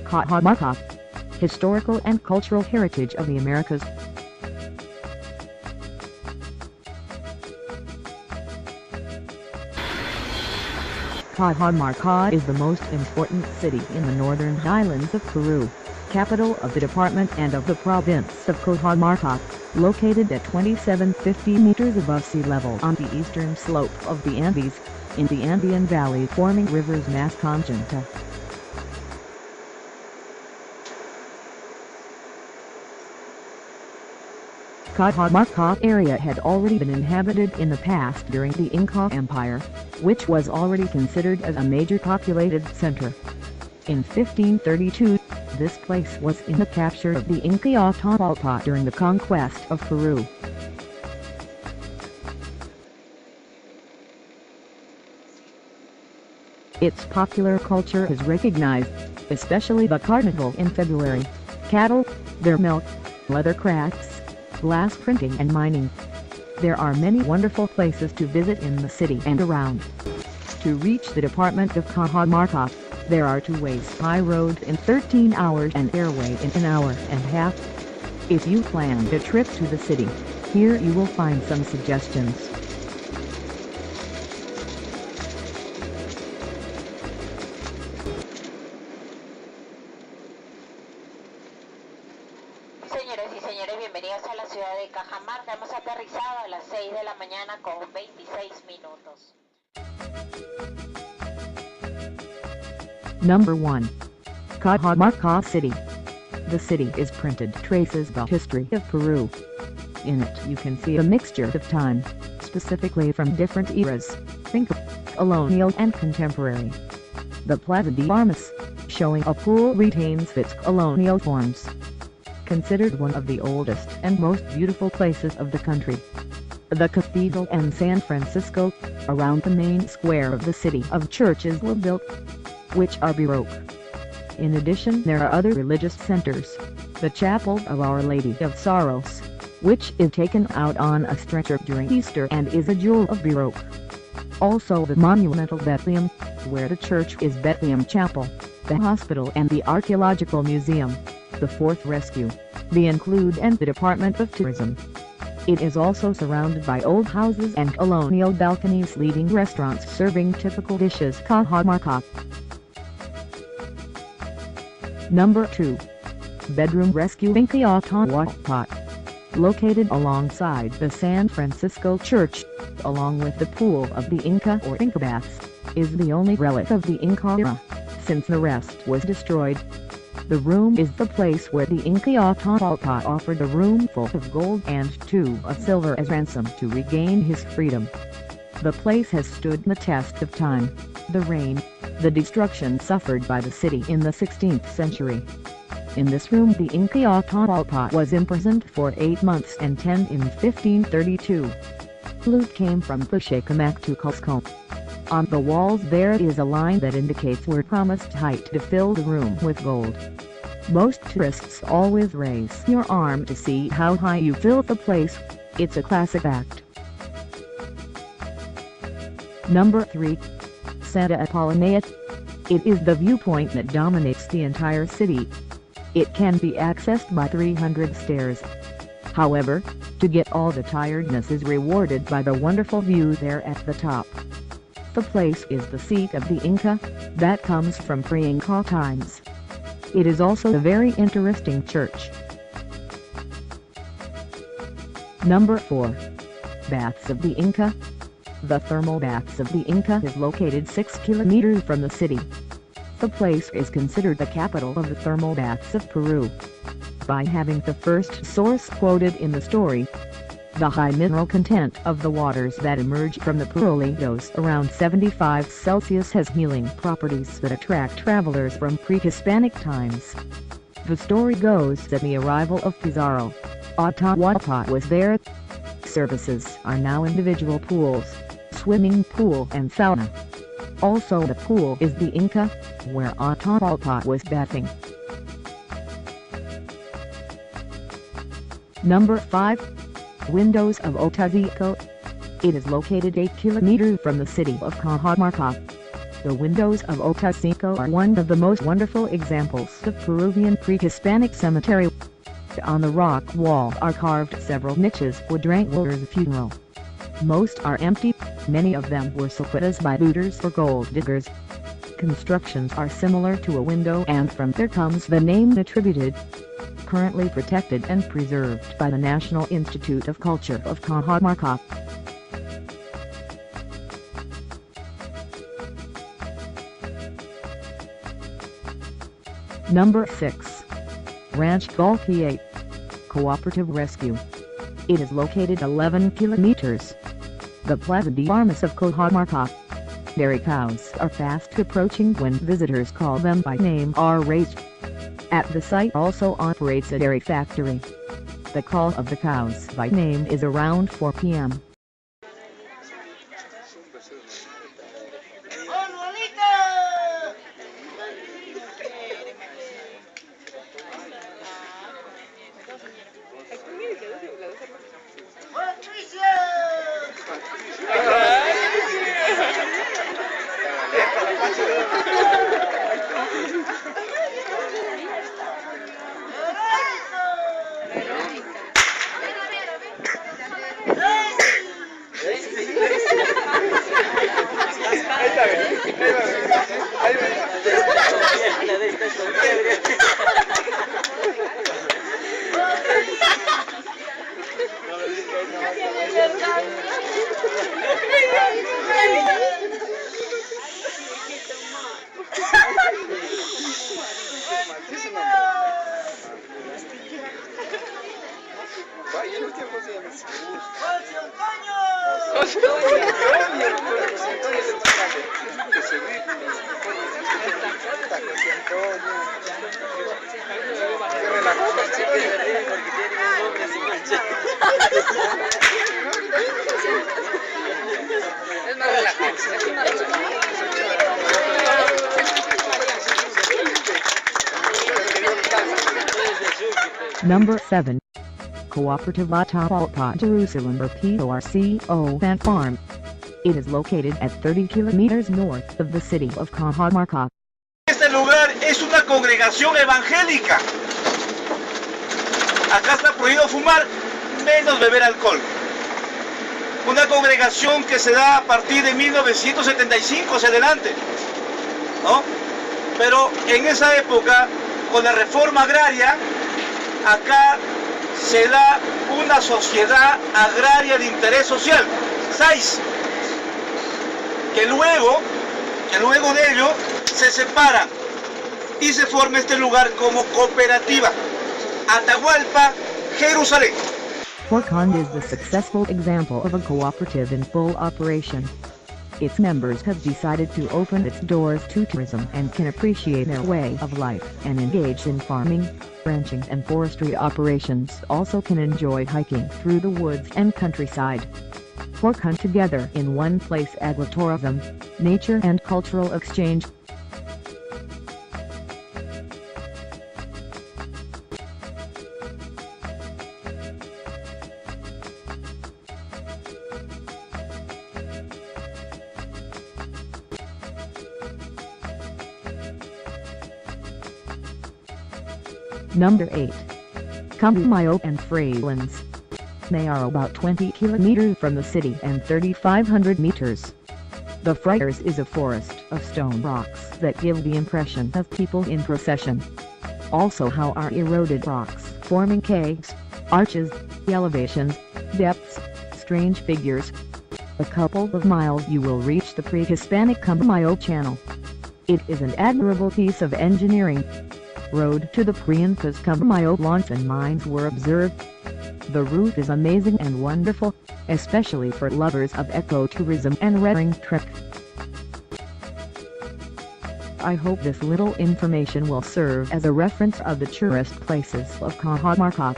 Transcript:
Cajamarca. Historical and cultural heritage of the Americas. Cajamarca is the most important city in the northern highlands of Peru, capital of the department and of the province of Cajamarca, located at 2750 meters above sea level on the eastern slope of the Andes, in the Andean Valley forming rivers Mas Conjunta. Cajamarca area had already been inhabited in the past during the Inca Empire, which was already considered as a major populated center. In 1532, this place was in the capture of the Inca Atahualpa during the conquest of Peru. Its popular culture is recognized, especially the carnival in February, cattle, their milk, leather crafts, glass printing and mining. There are many wonderful places to visit in the city and around. To reach the department of Cajamarca, there are two-ways high road in 13 hours and airway in an hour and a half. If you plan a trip to the city, here you will find some suggestions. Señoras y señores, bienvenidos a la ciudad de Cajamarca. Hemos aterrizado a las 6 de la mañana con 26 minutos. Number 1. Cajamarca City. The city is printed traces the history of Peru. In it you can see a mixture of time, specifically from different eras, Inca, colonial and contemporary. The Plaza de Armas, showing a pool, retains its colonial forms. Considered one of the oldest and most beautiful places of the country. The Cathedral and San Francisco, around the main square of the city of churches were built, which are Baroque. In addition, there are other religious centers. The Chapel of Our Lady of Sorrows, which is taken out on a stretcher during Easter and is a jewel of Baroque. Also the monumental Bethlehem, where the church is Bethlehem Chapel, the hospital and the archaeological museum, the Fourth Rescue, the Include and the Department of Tourism. It is also surrounded by old houses and colonial balconies leading restaurants serving typical dishes. Cajamarca. Number 2. Bedroom Rescue Inca Atahualpa. Located alongside the San Francisco Church, along with the pool of the Inca or Inca baths, is the only relic of the Inca era, since the rest was destroyed. The room is the place where the Inca Atahualpa offered a room full of gold and 2 of silver as ransom to regain his freedom. The place has stood the test of time, the rain, the destruction suffered by the city in the 16th century. In this room the Inca Atahualpa was imprisoned for 8 months and 10 in 1532. Loot came from Cajamarca to Cusco. On the walls there is a line that indicates where promised height to fill the room with gold. Most tourists always raise your arm to see how high you fill the place. It's a classic act. Number 3. Santa Polonaise. It is the viewpoint that dominates the entire city. It can be accessed by 300 stairs. However, to get all the tiredness is rewarded by the wonderful view there at the top. The place is the seat of the Inca, that comes from pre-Inca times. It is also a very interesting church. Number 4. Baths of the Inca. The thermal baths of the Inca is located 6 kilometers from the city. The place is considered the capital of the thermal baths of Peru, by having the first source quoted in the story. The high mineral content of the waters that emerge from the Polonaise around 75 Celsius has healing properties that attract travelers from pre-Hispanic times. The story goes that the arrival of Pizarro, Atahualpa was there. Services are now individual pools, swimming pool and sauna. Also the pool is the Inca, where Atahualpa was bathing. Number 5. Windows of Oak Iveco. It is located 8 kilometers from the city of Cajamarca. The windows of Oak Iveco are one of the most wonderful examples of Peruvian pre-Hispanic cemetery. On the rock wall are carved several niches for Drangler's funeral. Most are empty, many of them were sepultas by looters or gold diggers. Constructions are similar to a window, and from there comes the name attributed. Currently protected and preserved by the National Institute of Culture of Cajamarca. Number 6. Ranch Golpiate Cooperative Rescue. It is located 11 kilometers. The Plaza de Armas of Cajamarca. Dairy cows are fast approaching when visitors call them by name are raised. At the site also operates a dairy factory. The call of the cows by name is around 4 p.m. Number 7. Cooperative Atahualpa Jerusalem or PORCO Fan Farm. It is located at 30 kilometers north of the city of Cajamarca. Este lugar es una congregación evangélica. Acá está prohibido fumar, menos beber alcohol. Una congregación que se da a partir de 1975 hacia adelante, ¿no? Pero en esa época, con la reforma agraria, acá se da una sociedad agraria de interés social, SAIS, que luego de ello se separan y se forma este lugar como cooperativa, Atahualpa, Jerusalén. Porcon is the successful example of a cooperative in full operation. Its members have decided to open its doors to tourism and can appreciate their way of life and engage in farming, ranching and forestry operations. Also can enjoy hiking through the woods and countryside. Porcon together in one place, agritourism, nature and cultural exchange. Number 8. Cambumayo and Fraylands. They are about 20 kilometers from the city and 3,500 meters. The Friars is a forest of stone rocks that give the impression of people in procession. Also how are eroded rocks forming caves, arches, elevations, depths, strange figures. A couple of miles you will reach the pre-Hispanic Cambumayo Channel. It is an admirable piece of engineering. Road to the pre-Incas Cambumayo lawns and mines were observed. The route is amazing and wonderful, especially for lovers of ecotourism and rearing trek. I hope this little information will serve as a reference of the tourist places of Cajamarca.